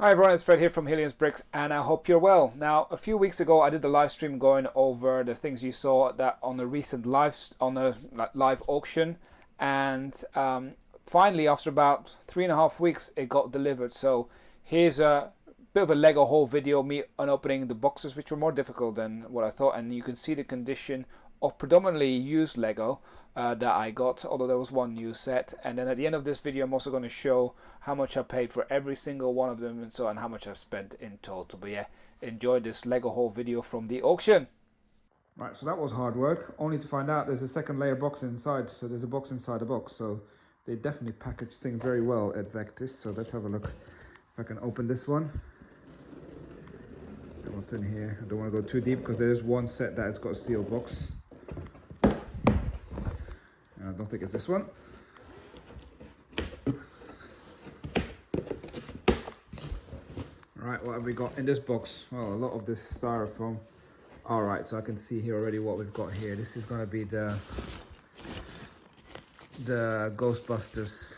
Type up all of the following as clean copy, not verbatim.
Hi everyone, it's Fred here from Hillians Bricks and I hope you're well. Now, a few weeks ago I did a live stream going over the things you saw that on the recent live auction, and finally after about 3.5 weeks it got delivered. So here's a bit of a Lego haul video, me unopening the boxes, which were more difficult than what I thought, and you can see the condition of predominantly used Lego that I got, although there was one new set. And then at the end of this video I'm also going to show how much I paid for every single one of them and how much I've spent in total. But yeah, enjoy this Lego haul video from the auction. Right, so that was hard work, only to find out there's a second layer box inside. So there's a box inside a box, so they definitely packaged things very well at Vectis. So let's have a look if I can open this one. And what's in here? I don't want to go too deep because there's one set that has got a sealed box. And I don't think it's this one. Right, what have we got in this box? Well, a lot of this styrofoam. All right, so I can see here already what we've got here. This is going to be the Ghostbusters.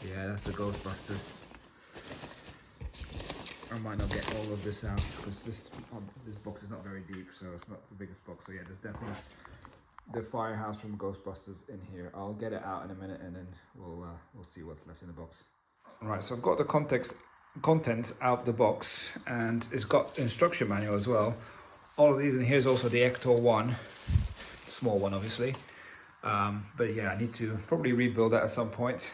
Yeah, that's the Ghostbusters. I might not get all of this out because this box is not very deep, so it's not the biggest box. So yeah, there's definitely the firehouse from Ghostbusters in here. I'll get it out in a minute and then we'll see what's left in the box. Right, so I've got the contents out of the box, and it's got instruction manual as well. All of these, and here's also the Ector one, small one obviously. But yeah, I need to probably rebuild that at some point.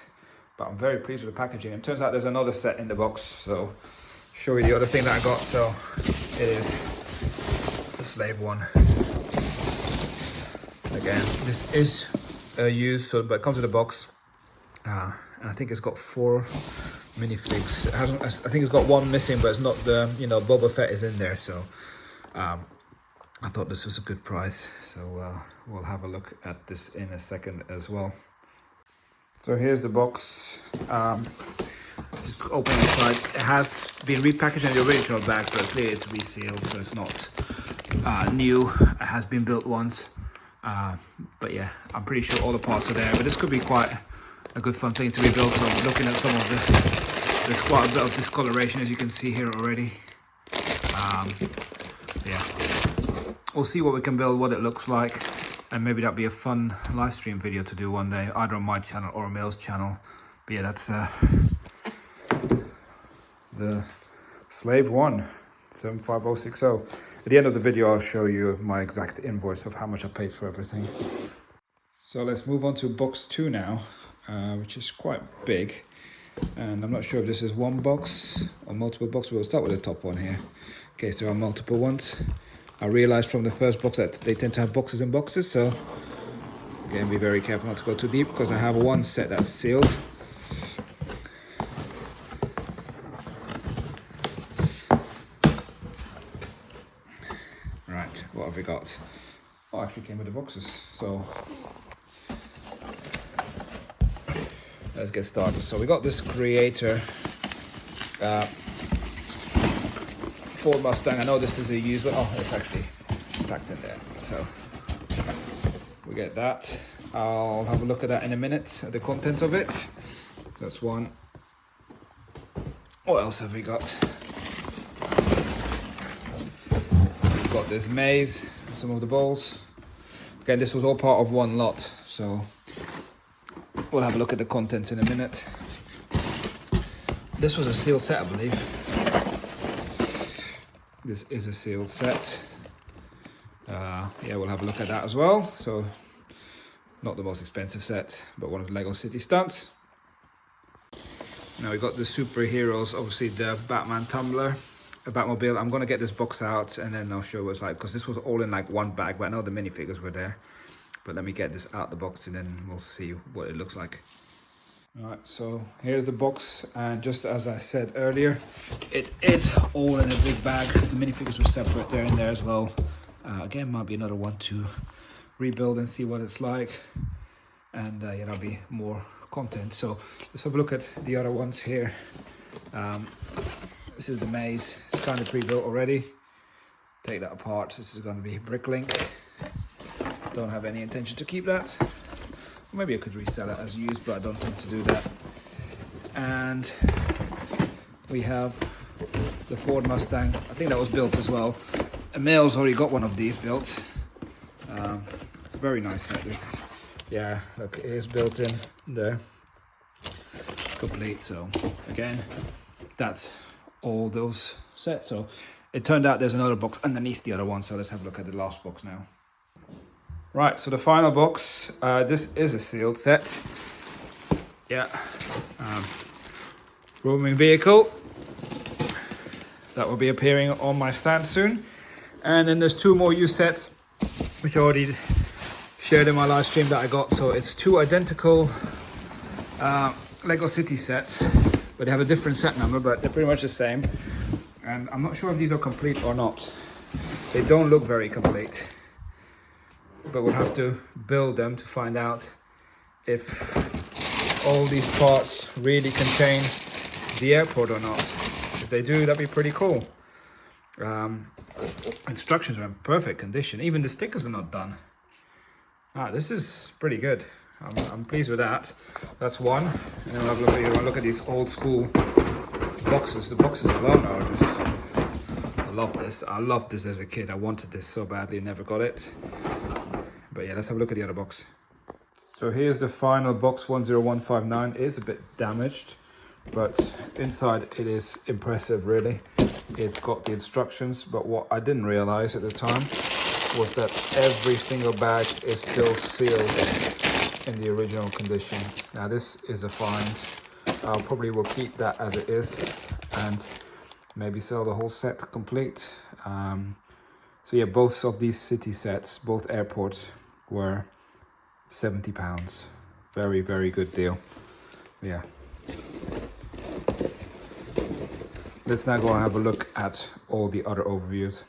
But I'm very pleased with the packaging. It turns out there's another set in the box, so show you the other thing that I got. So it is the Slave one. Again, this is used, but it comes with a box. And I think it's got 4 minifigs. I think it's got one missing, but it's not the, Boba Fett is in there. So I thought this was a good price. So we'll have a look at this in a second as well. So here's the box. Just open inside. It has been repackaged in the original bag, but clearly it's resealed, so it's not new. It has been built once. But yeah, I'm pretty sure all the parts are there. But this could be quite a good fun thing to rebuild. So I'm looking at some of there's quite a bit of discoloration, as you can see here already. Yeah, we'll see what we can build, what it looks like, and maybe that'll be a fun live stream video to do one day, either on my channel or Emil's channel. But yeah, that's the Slave 1 75060. At the end of the video I'll show you my exact invoice of how much I paid for everything. So let's move on to box 2 now, which is quite big, and I'm not sure if this is one box or multiple boxes. We'll start with the top one here in case there are multiple ones. I realized from the first box that they tend to have boxes and boxes, so again, be very careful not to go too deep because I have one set that's sealed. Right, what have we got? Oh, actually came with the boxes, so let's get started. So we got this Creator Ford Mustang. I know this is a used one. Oh, it's actually packed in there. So we get that. I'll have a look at that in a minute, at the contents of it. That's one. What else have we got? We've got this maze, some of the bowls. Again, this was all part of one lot, so we'll have a look at the contents in a minute. This was a sealed set, I believe. This is a sealed set. Yeah, we'll have a look at that as well. So, not the most expensive set, but one of the Lego City Stunts. Now we got the superheroes, obviously the Batman tumbler, a Batmobile. I'm gonna get this box out and then I'll show what it's like, because this was all in like one bag, but I know the minifigures were there. But let me get this out the box and then we'll see what it looks like. Alright, so here's the box, and just as I said earlier, it is all in a big bag. The minifigures were separate, they're in there as well. Again, might be another one to rebuild and see what it's like, and yeah, there'll be more content. So let's have a look at the other ones here. This is the maze. It's kind of pre-built already. Take that apart. This is going to be Bricklink. Don't have any intention to keep that. Maybe I could resell it as used, but I don't tend to do that. And we have the Ford Mustang. I think that was built as well. Emil's already got one of these built. Very nice set. Yeah, look, it is built in there, complete. So again, that's all those sets. So it turned out there's another box underneath the other one. So let's have a look at the last box now. Right, so the final box. This is a sealed set. Yeah, roaming vehicle that will be appearing on my stand soon. And then there's two more used sets, which I already shared in my live stream that I got. So it's two identical Lego City sets, but they have a different set number, but they're pretty much the same. And I'm not sure if these are complete or not. They don't look very complete, but we'll have to build them to find out if all these parts really contain the airport or not. If they do, that'd be pretty cool. Instructions are in perfect condition. Even the stickers are not done. This is pretty good. I'm pleased with that. That's one. And then we'll have a look at these old school boxes. The boxes alone are just, I love this. I loved this as a kid. I wanted this so badly, never got it. But yeah, let's have a look at the other box. So here's the final box 10159. It is a bit damaged, but inside it is impressive, really. It's got the instructions, but what I didn't realize at the time was that every single bag is still sealed in the original condition. Now this is a find. I'll probably will keep that as it is and maybe sell the whole set complete. So yeah, both of these city sets, both airports, were £70. Very, very good deal. Yeah. Let's now go and have a look at all the other overviews.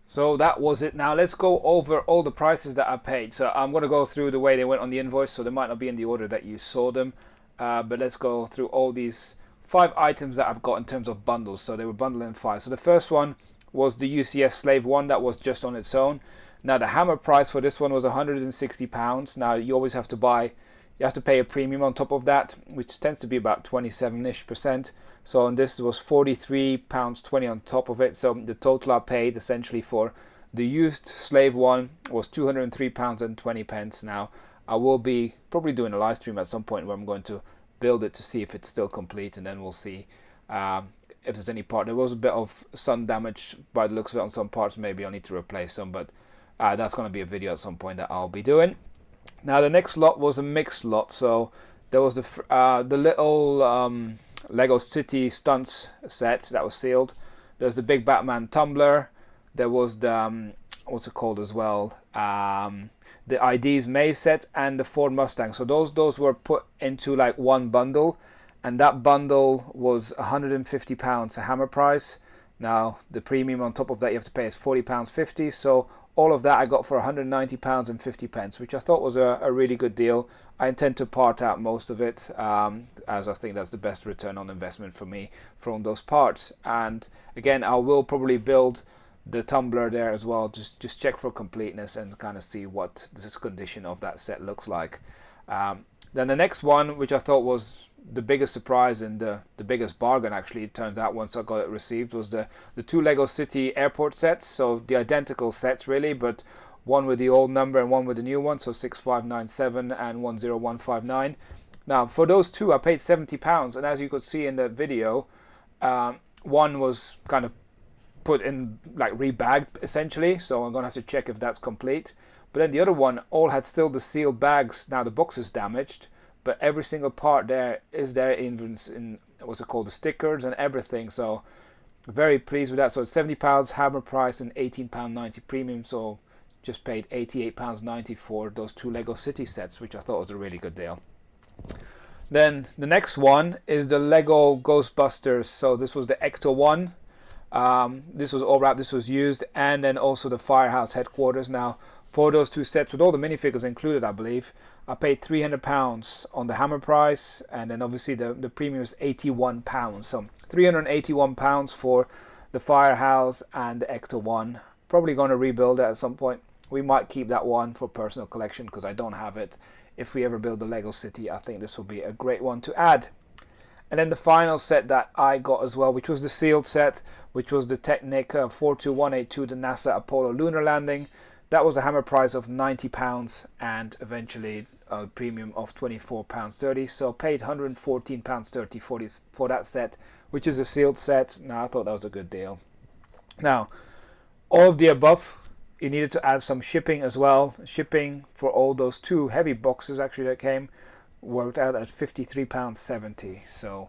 So that was it. Now let's go over all the prices that I paid. So I'm going to go through the way they went on the invoice, so they might not be in the order that you saw them. But let's go through all these 5 items that I've got in terms of bundles. So they were bundled in 5. So the first one was the UCS Slave 1 that was just on its own. Now the hammer price for this one was £160. Now you always have to pay a premium on top of that, which tends to be about 27-ish%. So on this was £43.20 on top of it. So the total I paid essentially for the used Slave 1 was £203.20. Now I will be probably doing a live stream at some point where I'm going to build it to see if it's still complete, and then we'll see if there's any part. There was a bit of sun damage by the looks of it on some parts. Maybe I'll need to replace some, but that's going to be a video at some point that I'll be doing. Now the next lot was a mixed lot. So there was the little Lego City Stunts set that was sealed. There's the big Batman tumbler. There was the what's it called as well, the ID's maze set, and the Ford Mustang. So those were put into like one bundle, and that bundle was £150, a hammer price. Now the premium on top of that you have to pay is £40.50. So all of that I got for £190.50, which I thought was a really good deal. I intend to part out most of it, as I think that's the best return on investment for me from those parts. And again, I will probably build the tumbler there as well, just check for completeness and kind of see what this condition of that set looks like. Then the next one, which I thought was the biggest surprise and the biggest bargain, actually, it turns out once I got it received, was the 2 Lego City airport sets. So the identical sets really, but one with the old number and one with the new one, so 6597 and 10159. Now for those two I paid £70, and as you could see in the video, one was kind of put in like rebagged essentially, so I'm gonna have to check if that's complete. But then the other one all had still the sealed bags. Now the box is damaged, but every single part there is there in what's it called, the stickers and everything. So very pleased with that. So it's £70 hammer price and £18.90 premium. So just paid £88.90 for those 2 Lego City sets, which I thought was a really good deal. Then the next one is the Lego Ghostbusters. So this was the Ecto 1. This was all wrapped, this was used, and then also the Firehouse headquarters. Now for those 2 sets with all the minifigures included, I believe I paid £300 on the hammer price, and then obviously the premium is £81. So £381 for the Firehouse and the Ecto 1. Probably going to rebuild it at some point. We might keep that one for personal collection because I don't have it. If we ever build the Lego City, I think this will be a great one to add. And then the final set that I got as well, which was the sealed set, which was the Technic 42182, the NASA Apollo lunar landing. That was a hammer price of £90 and eventually a premium of £24.30. So paid £114.30 for that set, which is a sealed set. Now I thought that was a good deal. Now, all of the above, you needed to add some shipping as well. Shipping for all those 2 heavy boxes actually that came worked out at £53.70. So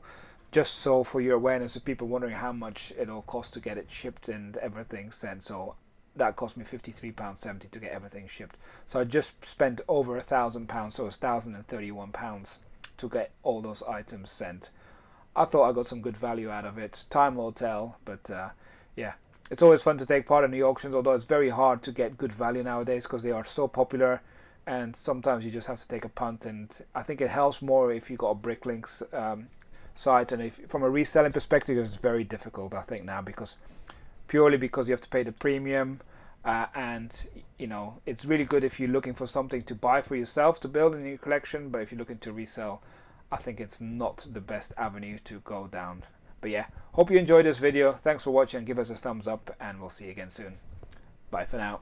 just so for your awareness of people wondering how much it'll cost to get it shipped and everything sent. So that cost me £53.70 to get everything shipped. So I just spent over £1,000, so it's £1,031 to get all those items sent. I thought I got some good value out of it. Time will tell, but yeah. It's always fun to take part in the auctions, although it's very hard to get good value nowadays because they are so popular, and sometimes you just have to take a punt. And I think it helps more if you got a Bricklinks site, and if from a reselling perspective, it's very difficult, I think, now, purely because you have to pay the premium, and you know, it's really good if you're looking for something to buy for yourself to build in your collection, but if you're looking to resell, I think it's not the best avenue to go down. But yeah, hope you enjoyed this video. Thanks for watching. Give us a thumbs up and we'll see you again soon. Bye for now.